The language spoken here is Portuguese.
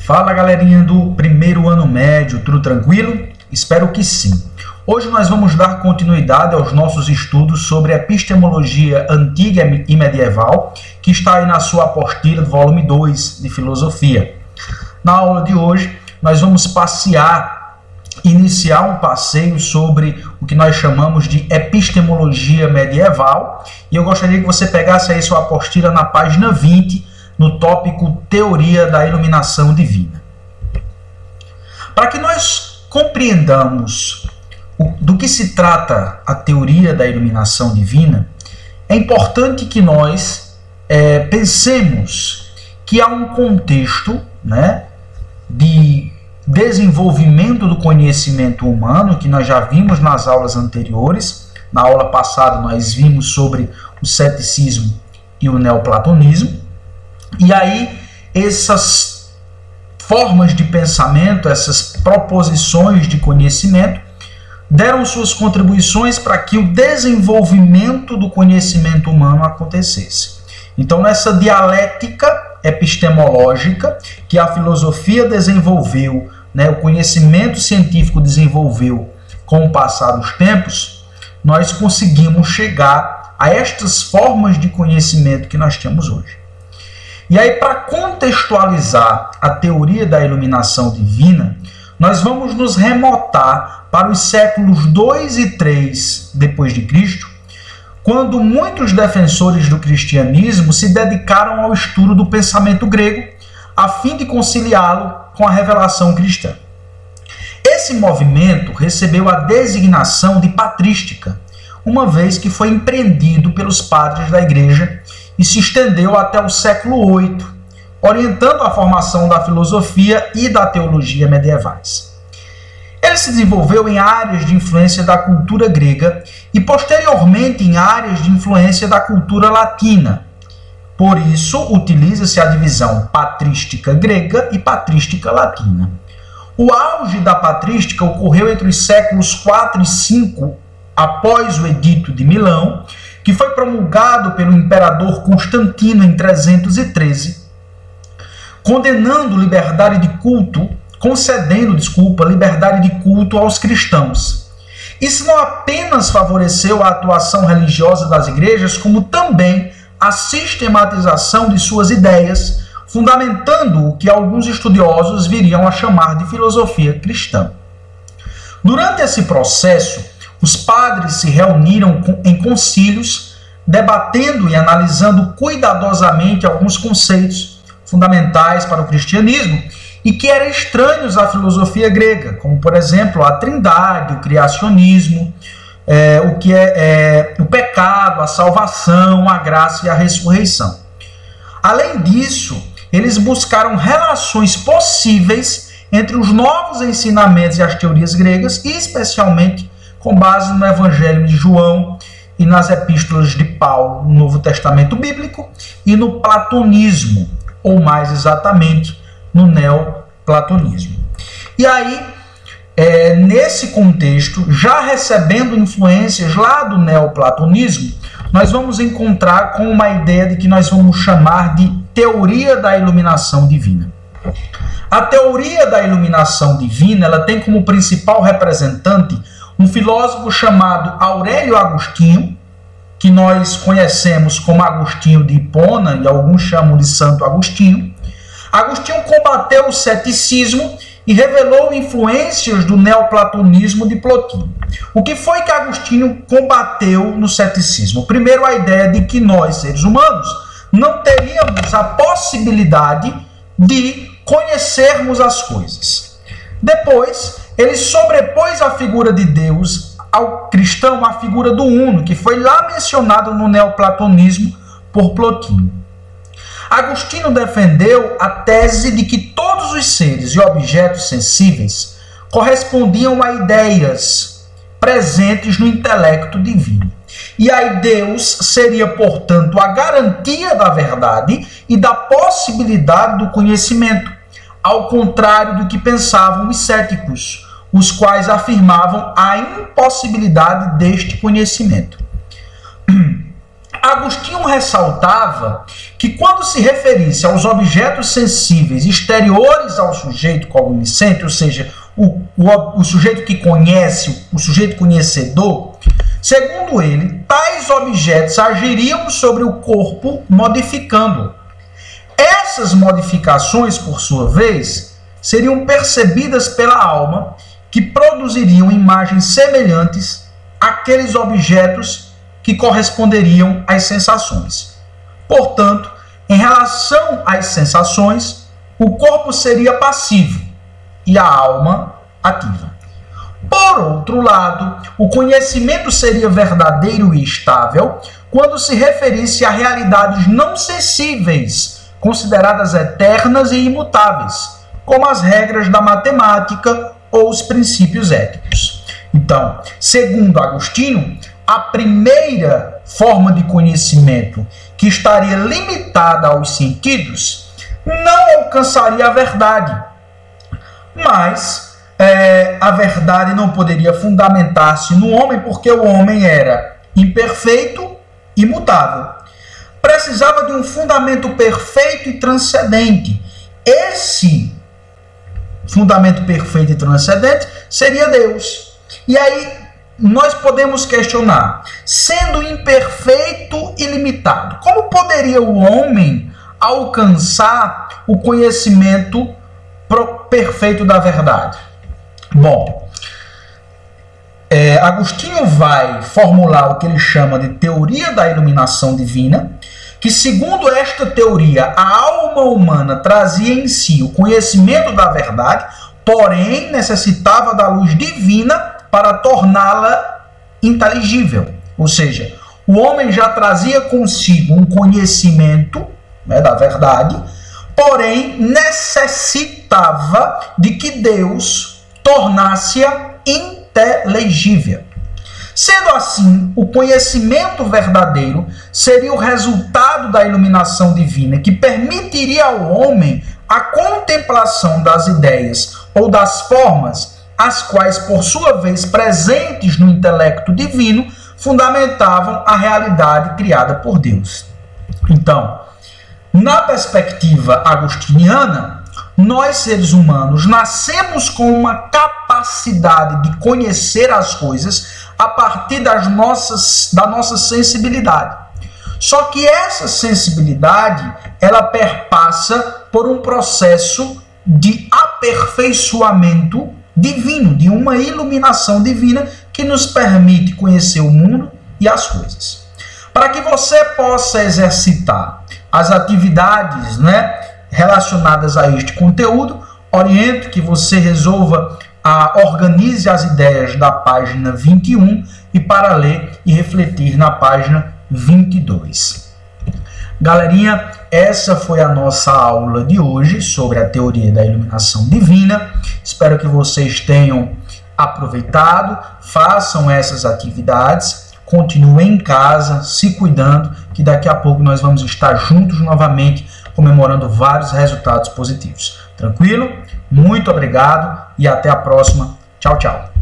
Fala galerinha do primeiro ano médio, tudo tranquilo? Espero que sim. Hoje nós vamos dar continuidade aos nossos estudos sobre epistemologia antiga e medieval, que está aí na sua apostila do volume 2 de filosofia. Na aula de hoje nós vamos iniciar um passeio sobre o que nós chamamos de epistemologia medieval, e eu gostaria que você pegasse aí sua apostila na página 20, no tópico Teoria da Iluminação Divina. Para que nós compreendamos do que se trata a teoria da iluminação divina, é importante que nós pensemos que há um contexto, de desenvolvimento do conhecimento humano, que nós já vimos nas aulas anteriores. Na aula passada nós vimos sobre o ceticismo e o neoplatonismo. E aí, essas formas de pensamento, essas proposições de conhecimento, deram suas contribuições para que o desenvolvimento do conhecimento humano acontecesse. Então, nessa dialética epistemológica que a filosofia desenvolveu, o conhecimento científico desenvolveu com o passar dos tempos, nós conseguimos chegar a estas formas de conhecimento que nós temos hoje. E aí, para contextualizar a teoria da iluminação divina, nós vamos nos remontar para os séculos 2 e 3 depois de Cristo, quando muitos defensores do cristianismo se dedicaram ao estudo do pensamento grego, a fim de conciliá-lo com a revelação cristã. Esse movimento recebeu a designação de patrística, uma vez que foi empreendido pelos padres da igreja e se estendeu até o século VIII, orientando a formação da filosofia e da teologia medievais. Ele se desenvolveu em áreas de influência da cultura grega e, posteriormente, em áreas de influência da cultura latina. Por isso, utiliza-se a divisão patrística grega e patrística latina. O auge da patrística ocorreu entre os séculos 4 e 5 após o Edito de Milão, que foi promulgado pelo imperador Constantino em 313, concedendo liberdade de culto aos cristãos. Isso não apenas favoreceu a atuação religiosa das igrejas, como também a sistematização de suas ideias, fundamentando o que alguns estudiosos viriam a chamar de filosofia cristã. Durante esse processo, os padres se reuniram em concílios, debatendo e analisando cuidadosamente alguns conceitos fundamentais para o cristianismo e que eram estranhos à filosofia grega, como, por exemplo, a trindade, o criacionismo, o pecado, a salvação, a graça e a ressurreição. Além disso, eles buscaram relações possíveis entre os novos ensinamentos e as teorias gregas, e especialmente com base no Evangelho de João e nas epístolas de Paulo, no Novo Testamento Bíblico, e no platonismo, ou mais exatamente, no neoplatonismo. E aí, nesse contexto, já recebendo influências lá do neoplatonismo, nós vamos encontrar com uma ideia de que nós vamos chamar de teoria da iluminação divina. A teoria da iluminação divina, ela tem como principal representante um filósofo chamado Aurélio Agostinho, que nós conhecemos como Agostinho de Hipona, e alguns chamam de Santo Agostinho. Agostinho combateu o ceticismo e revelou influências do neoplatonismo de Plotino. O que foi que Agostinho combateu no ceticismo? Primeiro, a ideia de que nós, seres humanos, não teríamos a possibilidade de conhecermos as coisas. Depois, ele sobrepôs a figura de Deus ao cristão, a figura do uno, que foi lá mencionado no neoplatonismo por Plotino. Agostinho defendeu a tese de que todos os seres e objetos sensíveis correspondiam a ideias presentes no intelecto divino. E aí Deus seria, portanto, a garantia da verdade e da possibilidade do conhecimento, ao contrário do que pensavam os céticos, os quais afirmavam a impossibilidade deste conhecimento. Agostinho ressaltava que quando se referisse aos objetos sensíveis exteriores ao sujeito cognoscente, ou seja, o sujeito que conhece, o sujeito conhecedor, segundo ele, tais objetos agiriam sobre o corpo modificando-o. Essas modificações, por sua vez, seriam percebidas pela alma, que produziriam imagens semelhantes àqueles objetos que corresponderiam às sensações. Portanto, em relação às sensações, o corpo seria passivo e a alma ativa. Por outro lado, o conhecimento seria verdadeiro e estável quando se referisse a realidades não sensíveis, consideradas eternas e imutáveis, como as regras da matemática ou os princípios éticos. Então, segundo Agostinho, a primeira forma de conhecimento que estaria limitada aos sentidos não alcançaria a verdade, mas a verdade não poderia fundamentar-se no homem porque o homem era imperfeito e imutável. Precisava de um fundamento perfeito e transcendente. Esse fundamento perfeito e transcendente seria Deus. E aí nós podemos questionar, sendo imperfeito e limitado, como poderia o homem alcançar o conhecimento perfeito da verdade? Bom, Agostinho vai formular o que ele chama de teoria da iluminação divina, que segundo esta teoria, a alma humana trazia em si o conhecimento da verdade, porém necessitava da luz divina para torná-la inteligível. Ou seja, o homem já trazia consigo um conhecimento, da verdade, porém necessitava de que Deus tornasse-a inteligível. Sendo assim, o conhecimento verdadeiro seria o resultado da iluminação divina, que permitiria ao homem a contemplação das ideias ou das formas, as quais, por sua vez, presentes no intelecto divino, fundamentavam a realidade criada por Deus. Então, na perspectiva agostiniana, nós, seres humanos, nascemos com uma capacidade de conhecer as coisas a partir da nossa sensibilidade. Só que essa sensibilidade, ela perpassa por um processo de aperfeiçoamento divino, de uma iluminação divina que nos permite conhecer o mundo e as coisas. Para que você possa exercitar as atividades, relacionadas a este conteúdo, oriento que você organize as ideias da página 21 e para ler e refletir na página 22. Galerinha, essa foi a nossa aula de hoje sobre a teoria da iluminação divina. Espero que vocês tenham aproveitado, façam essas atividades, continuem em casa, se cuidando, que daqui a pouco nós vamos estar juntos novamente, comemorando vários resultados positivos. Tranquilo? Muito obrigado e até a próxima. Tchau, tchau.